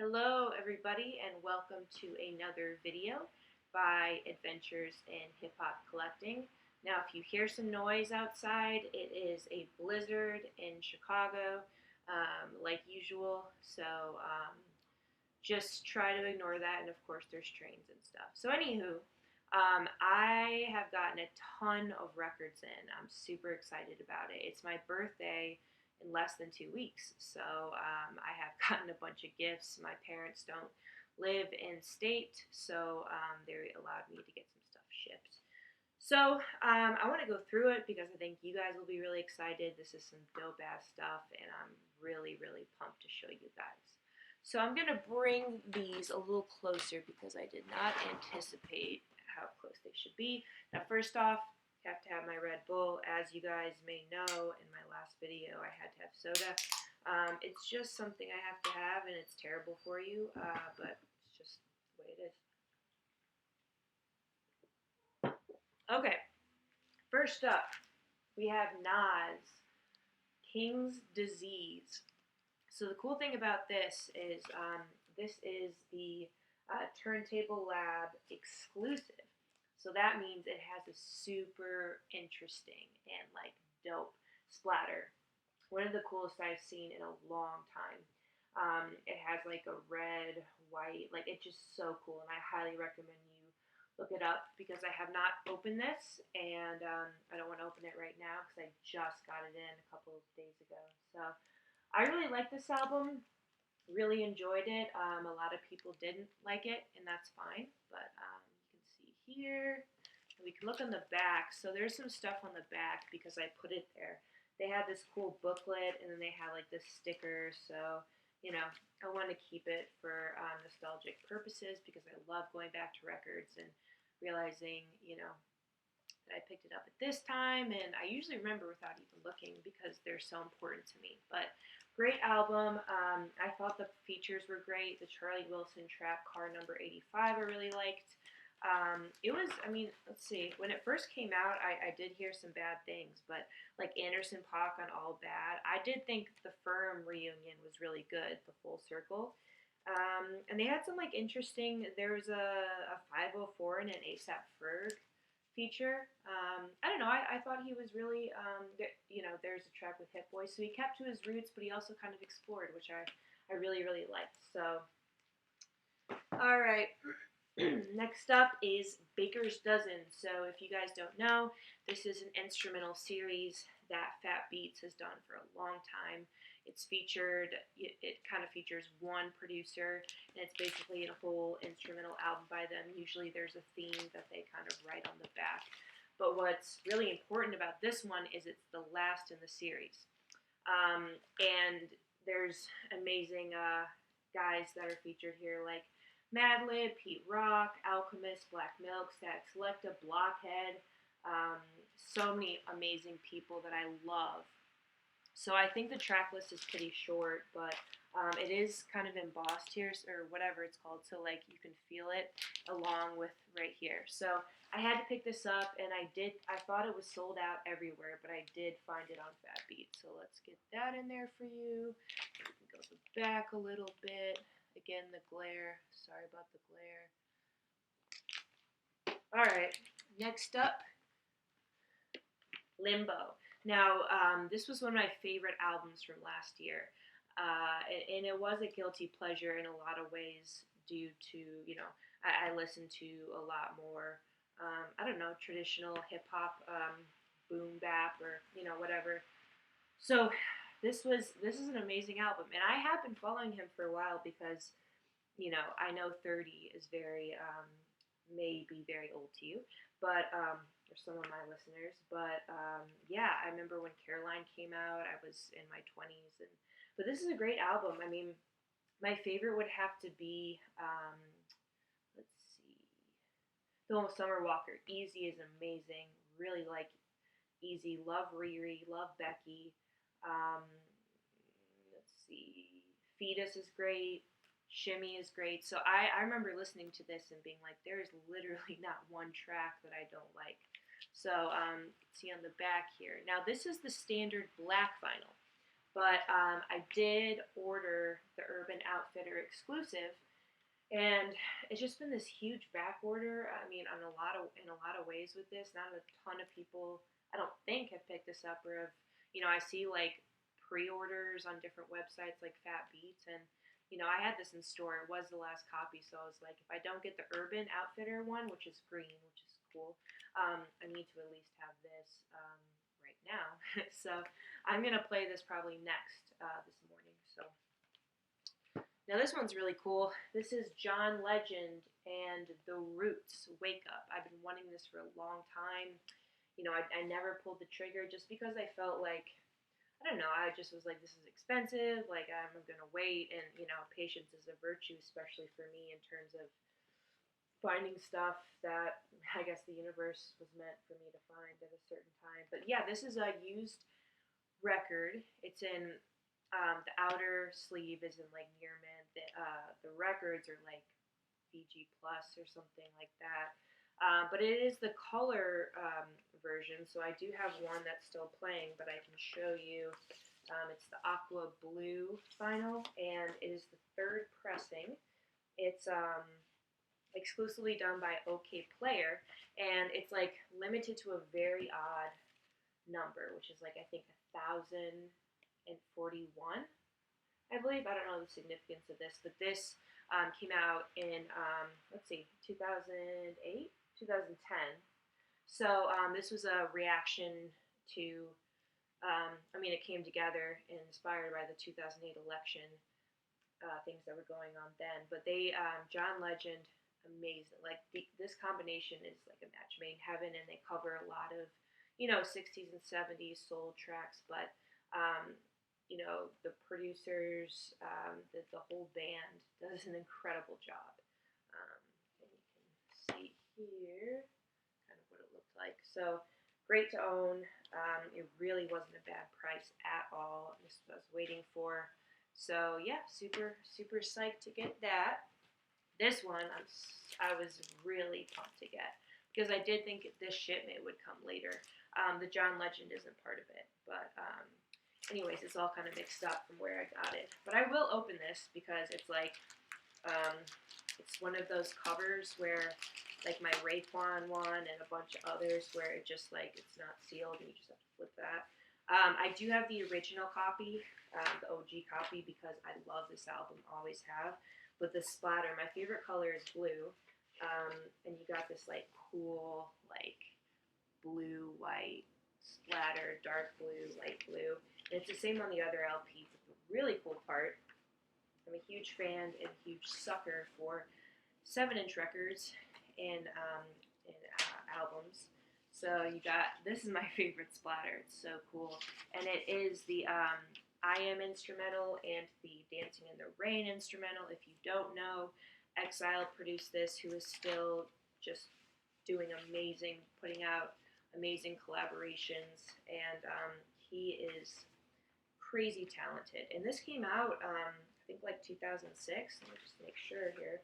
Hello everybody and welcome to another video by Adventures in Hip Hop Collecting. Now if you hear some noise outside, it is a blizzard in Chicago like usual, so just try to ignore that, and of course there's trains and stuff. So anywho, I have gotten a ton of records in. I'm super excited about it. It's my birthday in less than 2 weeks, so I have gotten a bunch of gifts. My parents don't live in state, so they allowed me to get some stuff shipped. So I want to go through it because I think you guys will be really excited. This is some dope ass stuff, and I'm really, really pumped to show you guys. So I'm going to bring these a little closer because I did not anticipate how close they should be. Now first off, I have to have my Red Bull. As you guys may know, in my last video I had to have soda. It's just something I have to have, and it's terrible for you, but it's just the way it is. Okay, first up, we have Nas, King's Disease. So the cool thing about this is the Turntable Lab exclusive. So that means it has a super interesting and like dope splatter. One of the coolest I've seen in a long time. It has like a red, white, like it's just so cool, and I highly recommend you look it up because I have not opened this, and I don't want to open it right now because I just got it in a couple of days ago. So I really like this album. Really enjoyed it. A lot of people didn't like it, and that's fine. But you can see here. We can look on the back. So there's some stuff on the back because I put it there. They had this cool booklet, and then they had like this sticker. So I want to keep it for nostalgic purposes because I love going back to records and realizing that I picked it up at this time, and I usually remember without even looking because they're so important to me. But great album. I thought the features were great. The Charlie Wilson track Car Number 85 I really liked. It was, let's see, when it first came out, I did hear some bad things, but like Anderson .Paak on All Bad, I did think the Firm reunion was really good, the Full Circle. And they had some like interesting, there was a 504 and an ASAP Ferg feature. I don't know, I thought he was really, there's a track with Hit Boy, so he kept to his roots, but he also kind of explored, which I really, really liked. So, all right. Next up is Baker's Dozen. So if you guys don't know, this is an instrumental series that Fat Beats has done for a long time. It kind of features one producer, and it's basically a whole instrumental album by them. Usually there's a theme that they kind of write on the back. But what's really important about this one is it's the last in the series. And there's amazing guys that are featured here, like Madlib, Pete Rock, Alchemist, Black Milk, Static Selecta, Blockhead. So many amazing people that I love. So I think the track list is pretty short, but it is kind of embossed here, or whatever it's called, so like you can feel it along with right here. So I had to pick this up, and I thought it was sold out everywhere, but I did find it on Fat Beat. So let's get that in there for you. We can go back a little bit. Again, the glare. Sorry about the glare. All right, next up, Limbo. Now, this was one of my favorite albums from last year, and it was a guilty pleasure in a lot of ways due to, I listened to a lot more, I don't know, traditional hip-hop, boom bap, or, whatever. So this is an amazing album, and I have been following him for a while because, I know 30 is very, may be very old to you, but for some of my listeners. But yeah, I remember when Caroline came out, I was in my 20s, but this is a great album. I mean, my favorite would have to be let's see, the one with Summer Walker. Easy is amazing. Really like Easy. Love Riri. Love Becky. Um, let's see, Fetus is great. Shimmy is great. So I remember listening to this and being like, there is literally not one track that I don't like. So see on the back here. Now this is the standard black vinyl. But I did order the Urban Outfitter exclusive, and it's just been this huge back order. I mean, in a lot of ways with this, not a ton of people I don't think have picked this up, or have, I see like pre-orders on different websites like Fat Beats, and I had this in store. It was the last copy, so I was like, if I don't get the Urban Outfitter one, which is green, which is cool, I need to at least have this right now. So I'm gonna play this probably next this morning. So now this one's really cool. This is John Legend and The Roots, Wake Up. I've been wanting this for a long time. I never pulled the trigger just because I felt like, I don't know, I just was like, this is expensive, like I'm gonna wait, and patience is a virtue, especially for me in terms of finding stuff that I guess the universe was meant for me to find at a certain time. But yeah, this is a used record. It's in the outer sleeve is in like near mint. The records are like VG Plus or something like that. But it is the color version, so I do have one that's still playing, but I can show you. It's the Aqua Blue vinyl, and it is the third pressing. It's exclusively done by OK Player, and it's like limited to a very odd number, which is like I think 1,041. I believe. I don't know the significance of this, but this came out in let's see, 2008, 2010. So this was a reaction to. I mean, it came together inspired by the 2008 election, things that were going on then. But they, John Legend, amazing. Like this combination is like a match made in heaven, and they cover a lot of, 60s and 70s soul tracks. But the producers, the whole band does an incredible job. And you can see here kind of what it looked like. So great to own. It really wasn't a bad price at all. This is what I was waiting for. So yeah, super super psyched to get that. This one I was really pumped to get because I did think this shipment would come later. The John Legend isn't part of it, but anyways, it's all kind of mixed up from where I got it. But I will open this because it's like it's one of those covers where like my Raekwon one and a bunch of others where it just like it's not sealed and you just have to flip that. I do have the original copy, the OG copy, because I love this album, always have. But the splatter, my favorite color is blue, and you got this like cool like blue white splatter, dark blue, light blue, and it's the same on the other LP. But the really cool part, I'm a huge fan and huge sucker for 7-inch records and albums. So you got, this is my favorite splatter. It's so cool, and it is the I Am instrumental and the Dancing in the Rain instrumental. If you don't know, Exile produced this, who is still just doing amazing, putting out amazing collaborations, and he is crazy talented. And this came out, I think, like 2006. Let me just make sure here.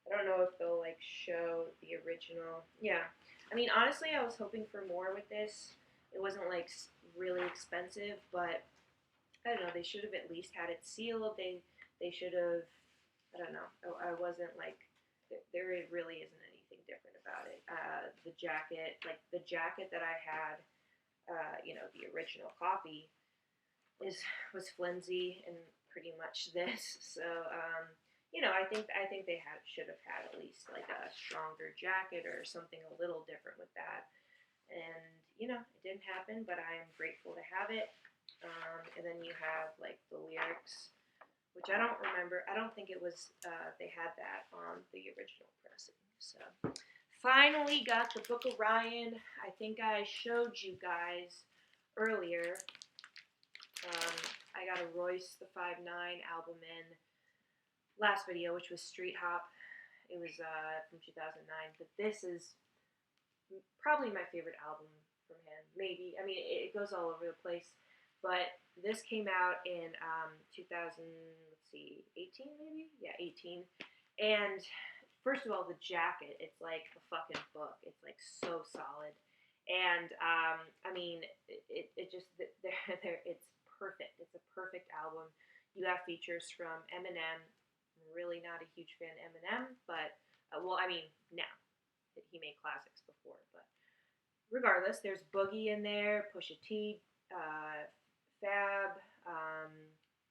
I don't know if they'll like show the original. Yeah, I mean, honestly, I was hoping for more with this. It wasn't like really expensive, but I don't know. They should have at least had it sealed. They should have. I don't know. I wasn't like there really isn't anything different about it. The jacket, like the jacket that I had, the original copy, was flimsy and pretty much this. So I think they should have had at least like a stronger jacket or something a little different with that. And it didn't happen, but I am grateful to have it. And then you have like the lyrics, which I don't remember. I don't think it was they had that on the original pressing. So finally got the Book of Ryan. I think I showed you guys earlier. I got a Royce the 5'9" album in last video, which was Street Hop. It was from 2009, but this is probably my favorite album from him. Maybe, I mean, it goes all over the place, but this came out in 2000, let's see, 18 maybe? Yeah, 18. And first of all, the jacket, it's like a fucking book. It's like so solid. And I mean, it just, it's perfect. It's a perfect album. You have features from Eminem. I'm really not a huge fan of Eminem, but well, I mean now he made classics before, but regardless, there's Boogie in there, Pusha T, Fab,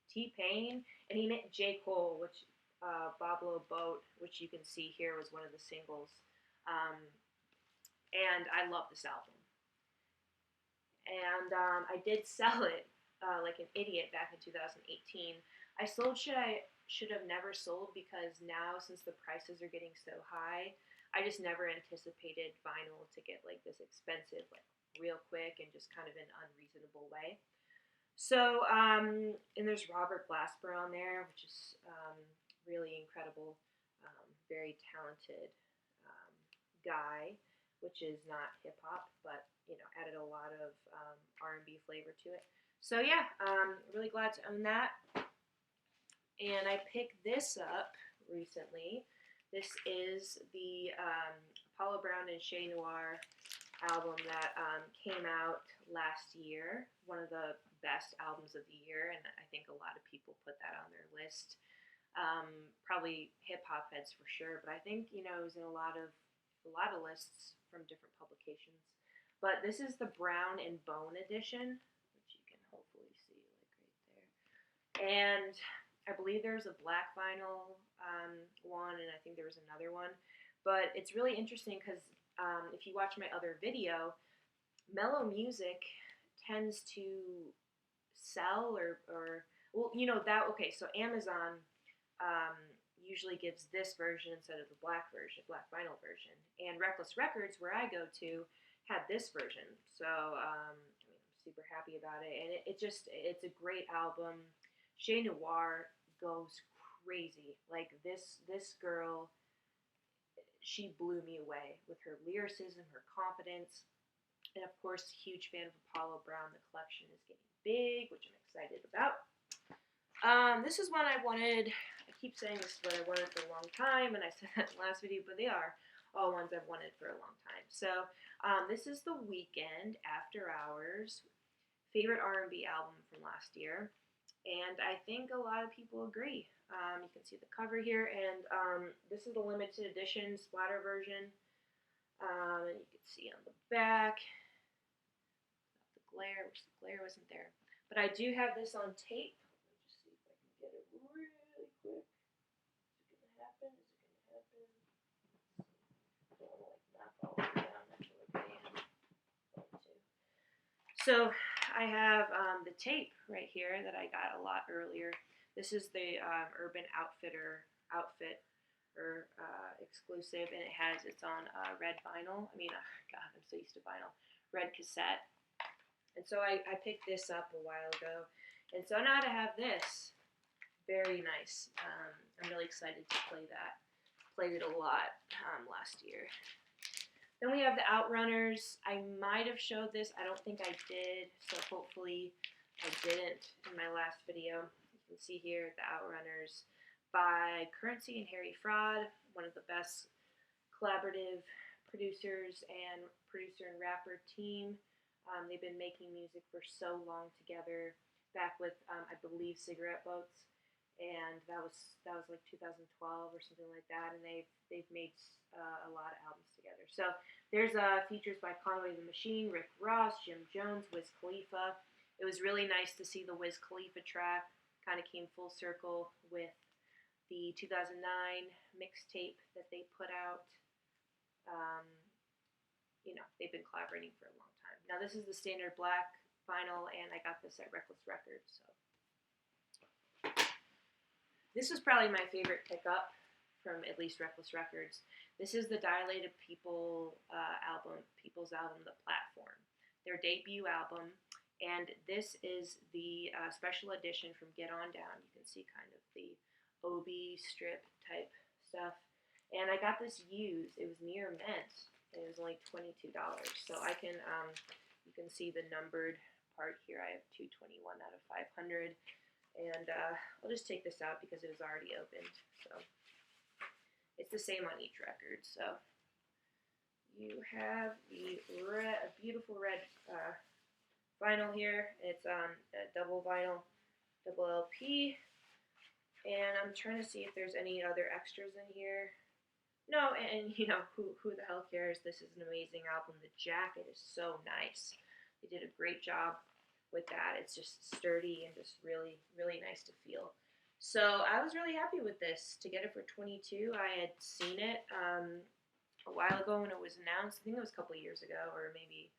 T-Pain, and he met J. Cole, which Boblo Boat, which you can see here was one of the singles. Um, and I love this album. And I did sell it like an idiot back in 2018. I sold should have never sold because now since the prices are getting so high, I just never anticipated vinyl to get like this expensive like real quick and just kind of an unreasonable way. So and there's Robert Glasper on there, which is really incredible, very talented guy, which is not hip hop, but you know, added a lot of R&B flavor to it. So yeah, really glad to own that. And I picked this up recently. This is the Apollo Brown and Che Noir album that came out last year. One of the best albums of the year, and I think a lot of people put that on their list. Probably hip hop heads for sure, but I think it was in a lot of lists from different publications. But this is the Brown and Bone edition, which you can hopefully see like right there. And I believe there was a black vinyl one, and I think there was another one. But it's really interesting because if you watch my other video, mellow music tends to sell or well, that, okay, so Amazon usually gives this version instead of the black vinyl version. And Reckless Records, where I go to, had this version. So I'm super happy about it. And it's a great album. Che Noir goes crazy. Like this girl, she blew me away with her lyricism, her confidence, and of course, huge fan of Apollo Brown. The collection is getting big, which I'm excited about. This is one I wanted. I keep saying this is what I wanted for a long time, and I said that in the last video, but they are all ones I've wanted for a long time. So this is The Weeknd, After Hours, favorite R&B album from last year. And I think a lot of people agree. You can see the cover here, and this is the limited edition splatter version. And you can see on the back, the glare, which the glare wasn't there. But I do have this on tape. Let me just see if I can get it really quick. Is it gonna happen? I don't want to like knock all the way down. That's what I am. So I have the tape right here that I got a lot earlier. This is the Urban Outfitter outfit or exclusive, and it's on red vinyl. God, I'm so used to vinyl. Red cassette. And so I picked this up a while ago, and so now I have this. Very nice. I'm really excited to play that. Played it a lot last year. Then we have the Outrunners. I might have showed this. I don't think I did, so hopefully I didn't in my last video. You can see here the Outrunners by Currency and Harry Fraud, one of the best collaborative producers and rapper team. They've been making music for so long together, back with I believe Cigarette Boats, and that was like 2012 or something like that. And they've made a lot of albums together. So there's features by Conway the Machine, Rick Ross, Jim Jones, Wiz Khalifa. It was really nice to see the Wiz Khalifa track kind of came full circle with the 2009 mixtape that they put out. They've been collaborating for a long time. Now this is the standard black vinyl, and I got this at Reckless Records. So this was probably my favorite pickup from at least Reckless Records. This is the Dilated People's album, The Platform, their debut album, and this is the special edition from Get On Down. You can see kind of the Obi strip type stuff, and I got this used. It was near mint, and it was only $22. So I can, you can see the numbered part here. I have 221 out of 500, and I'll just take this out because it was already opened. So it's the same on each record. So you have the beautiful red vinyl here. It's a double vinyl, double LP. And I'm trying to see if there's any other extras in here. No, and you know, who the hell cares? This is an amazing album. The jacket is so nice. They did a great job with that. It's just sturdy and just really, really nice to feel. So I was really happy with this. To get it for 22, I had seen it a while ago when it was announced. I think it was a couple of years ago, or maybe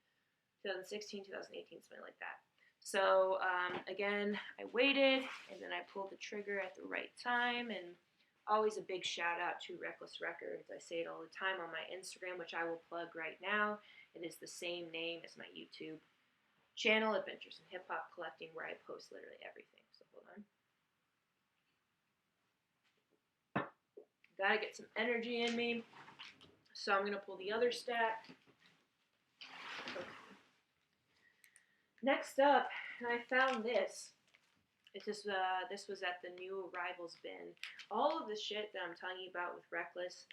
2016, 2018, something like that. So again, I waited, and then I pulled the trigger at the right time, and always a big shout out to Reckless Records. I say it all the time on my Instagram, which I will plug right now. It is the same name as my YouTube channel, Adventures in Hip Hop Collecting, where I post literally everything. So hold on. Gotta get some energy in me. So I'm gonna pull the other stack. Okay. Next up, I found this. This was at the new arrivals bin. All of the shit that I'm telling you about with Reckless,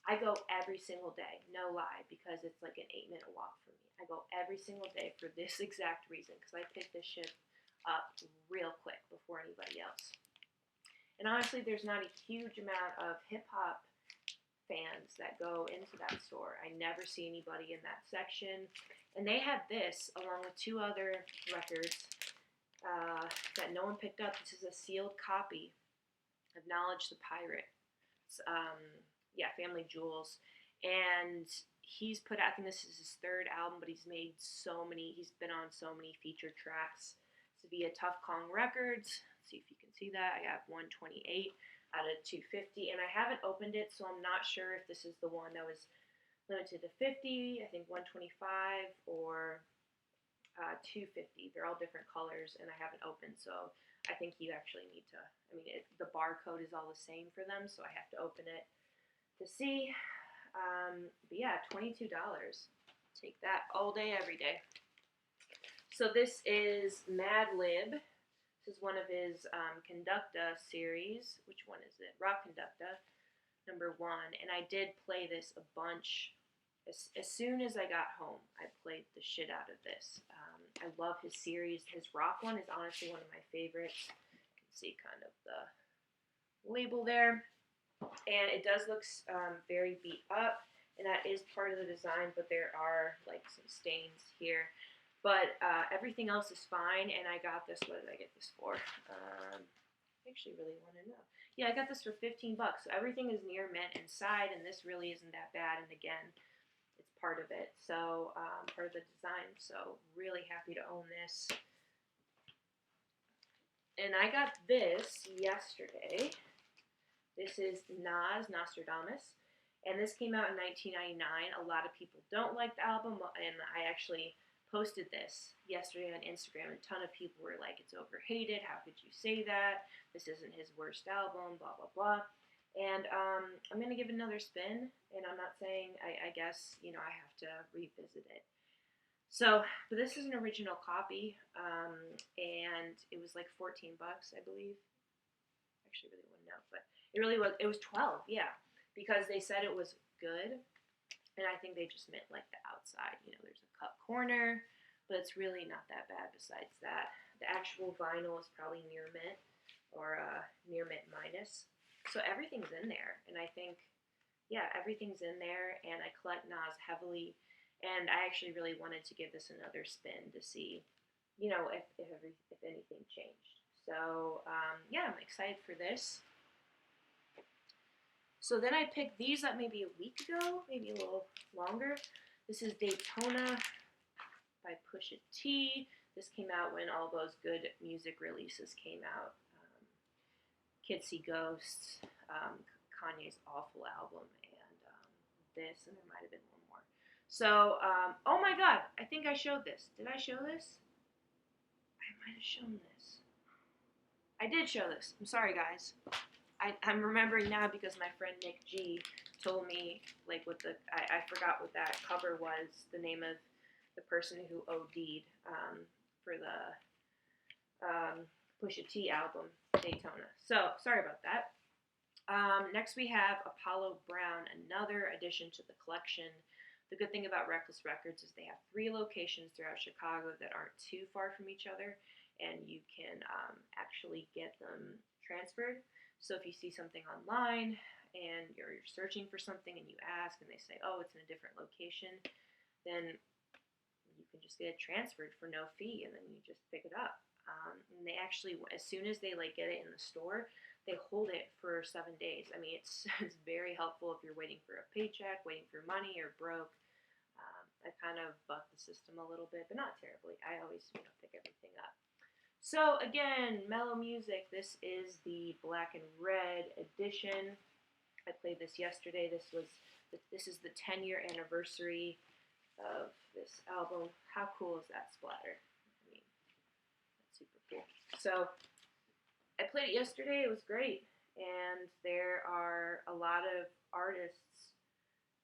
I go every single day, no lie, because it's like an 8-minute walk for me. I go every single day for this exact reason, because I pick this shit up real quick before anybody else. And honestly, there's not a huge amount of hip-hop fans that go into that store. I never see anybody in that section. And they had this, along with 2 other records, that no one picked up. This is a sealed copy of Knowledge the Pirate. It's, Family Jewels. And he's put out, I think this is his 3rd album, but he's been on so many featured tracks. It's via Tough Kong Records. Let's see if you can see that. I got 128 out of 250, and I haven't opened it, so I'm not sure if this is the one that was limited to 50, I think 125, or 250. They're all different colors, and I haven't opened, so I think you actually need to, the barcode is all the same for them, so I have to open it to see. But yeah, $22. Take that all day, every day. So this is Madlib. This is one of his Conducta series. Which one is it? Rock Conducta, number 1. And I did play this a bunch. As soon as I got home, I played the shit out of this. I love his series. His rock one is honestly one of my favorites. You can see kind of the label there. And it does look very beat up, and that is part of the design, but there are like some stains here. But everything else is fine, and I got this. What did I get this for? I actually really want to know. Yeah, I got this for 15 bucks. So everything is near mint inside, and this really isn't that bad. And again, it's part of it, so part of the design. So really happy to own this. And I got this yesterday. This is Nas, Nostradamus, and this came out in 1999. A lot of people don't like the album, and I actually posted this yesterday on Instagram, and a ton of people were like, it's overhated, how could you say that? This isn't his worst album, blah, blah, blah. And I'm going to give it another spin, and I'm not saying, I guess, I have to revisit it. So, but this is an original copy, and it was like 14 bucks, I believe. Actually, really wouldn't know, but it really was. It was 12, yeah, because they said it was good, and I think they just meant like the outside. There's a cut corner, but it's really not that bad. Besides that, the actual vinyl is probably near mint or near mint minus. So everything's in there, and I think, yeah, everything's in there. And I collect Nas heavily, and I actually really wanted to give this another spin to see, if anything changed. So yeah, I'm excited for this. So then I picked these up maybe a week ago, maybe a little longer. This is Daytona by Pusha T. This came out when all those good music releases came out. Kids See Ghosts, Kanye's Awful album, and this, and there might have been one more. So, oh my god, I think I showed this. Did I show this? I might have shown this. I did show this. I'm sorry, guys. I'm remembering now because my friend Nick G told me, like, I forgot what that cover was, the name of the person who OD'd for the Pusha T album, Daytona. So, sorry about that. Next we have Apollo Brown, another addition to the collection. The good thing about Reckless Records is they have 3 locations throughout Chicago that aren't too far from each other, and you can actually get them transferred. So if you see something online and you're searching for something and you ask and they say, oh, it's in a different location, then you can just get it transferred for no fee, and then you just pick it up. And they actually, as soon as they like get it in the store, they hold it for 7 days. I mean, it's it's very helpful if you're waiting for a paycheck, waiting for money, or broke. I kind of buck the system a little bit, but not terribly. I always pick everything up. So again, Mellow Music. This is the black and red edition. I played this yesterday. This is the 10-year anniversary of this album. How cool is that splatter? I mean, that's super cool. So I played it yesterday. It was great, and there are a lot of artists,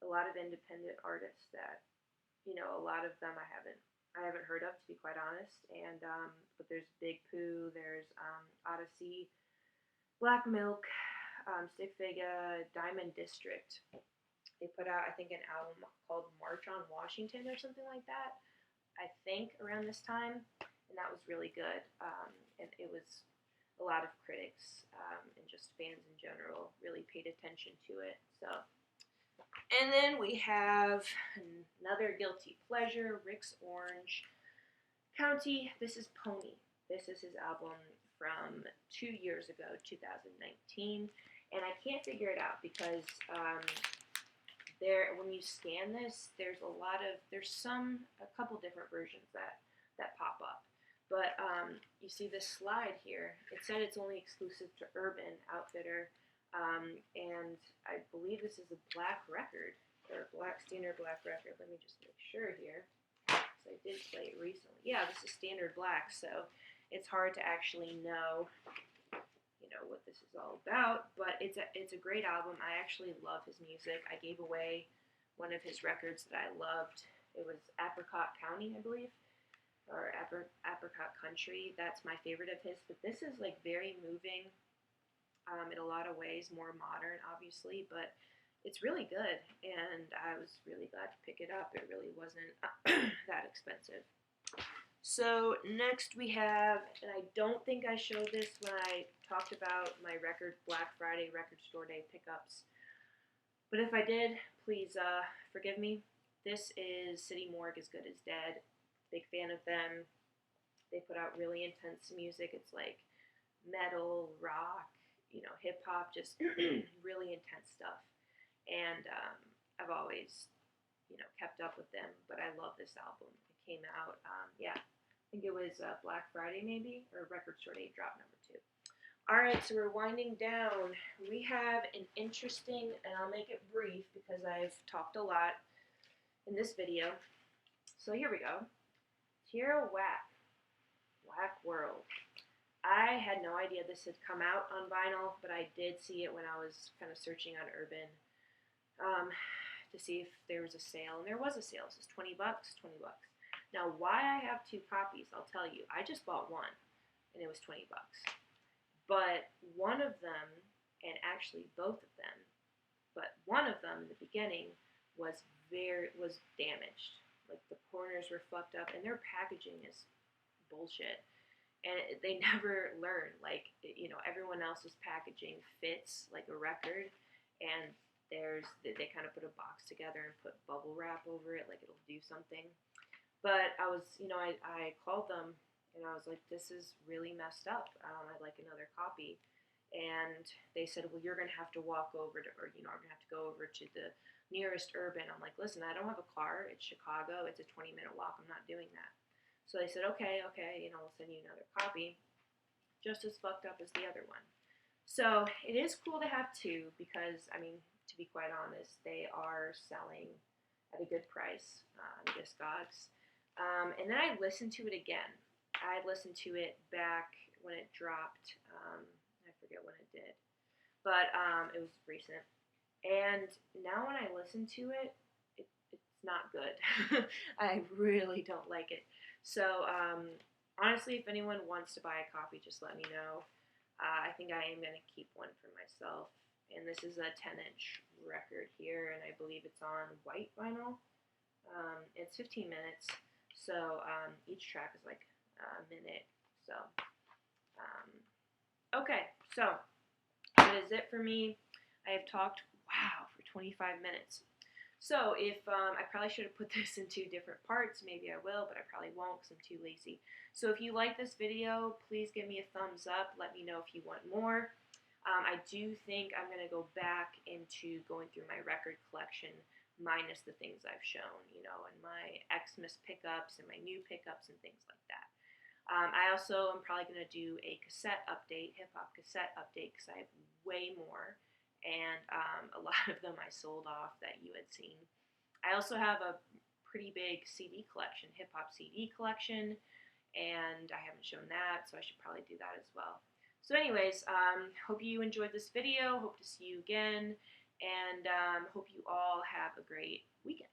a lot of independent artists that a lot of them I haven't heard of, to be quite honest. And but there's Big Pooh, there's Odyssey, Black Milk, Stick Figure, Diamond District. They put out, I think, an album called March on Washington or something like that, I think, around this time, and that was really good. And it was a lot of critics and just fans in general really paid attention to it. So, and then we have another guilty pleasure, Rick's Orange County. This is Pony. This is his album from 2 years ago, 2019, and I can't figure it out because when you scan this, there's a couple different versions that pop up. But you see this slide here. It said it's only exclusive to Urban Outfitter, and I believe this is a black record, or standard black record. Let me just make sure here, because I did play it recently. Yeah, this is standard black, so it's hard to actually know, what this is all about. But it's a great album. I actually love his music. I gave away one of his records that I loved. It was Apricot County, I believe, or Apricot Country. That's my favorite of his. But this is like very moving in a lot of ways, more modern, obviously, but it's really good, and I was really glad to pick it up. It really wasn't that expensive. So next we have, and I don't think I showed this when I talked about my Black Friday record store day pickups, but if I did, please forgive me. This is City Morgue As Good As Dead. Big fan of them. They put out really intense music. It's like metal, rock, hip hop, just really intense stuff. And I've always, kept up with them, but I love this album. It came out, I think it was Black Friday maybe, or Record Store Day drop number 2. Alright, so we're winding down. We have an interesting, and I'll make it brief because I've talked a lot in this video. So here we go. Tierra Whack, Whack World. I had no idea this had come out on vinyl, but I did see it when I was kind of searching on Urban to see if there was a sale, and there was a sale. It was $20, $20. Now, why I have 2 copies, I'll tell you. I just bought one, and it was $20. But one of them, and actually both of them, but one of them in the beginning was damaged. Like the corners were fucked up, and their packaging is bullshit. And they never learn. Like, everyone else's packaging fits like a record, and they kind of put a box together and put bubble wrap over it, like it'll do something. But I was, I called them, and I was like, this is really messed up. I'd like another copy. And they said, well, you're going to have to walk over to, or, I'm going to have to go over to the nearest Urban. I'm like, listen, I don't have a car. It's Chicago. It's a 20-minute walk. I'm not doing that. So they said, okay, we'll send you another copy. Just as fucked up as the other one. So it is cool to have 2 because, to be quite honest, they are selling at a good price on Discogs. And then I listened to it again. I listened to it back when it dropped. I forget when it did. But it was recent. And now when I listen to it, it's not good. I really don't like it. So, honestly, if anyone wants to buy a copy, just let me know. I think I am going to keep one for myself. And this is a 10-inch record here, and I believe it's on white vinyl. It's 15 minutes, so each track is like a minute. So, okay, so that is it for me. I have talked, wow, for 25 minutes. So if I probably should have put this in 2 different parts. Maybe I will, but I probably won't because I'm too lazy. So if you like this video, please give me a thumbs up. Let me know if you want more. I do think I'm going to go back into going through my record collection minus the things I've shown, and my Xmas pickups and my new pickups and things like that. I also am probably going to do a cassette update, hip-hop cassette update, because I have way more, and a lot of them I sold off that you had seen. I also have a pretty big CD collection, hip-hop CD collection, and I haven't shown that, so I should probably do that as well. So anyways, hope you enjoyed this video, hope to see you again, and hope you all have a great weekend.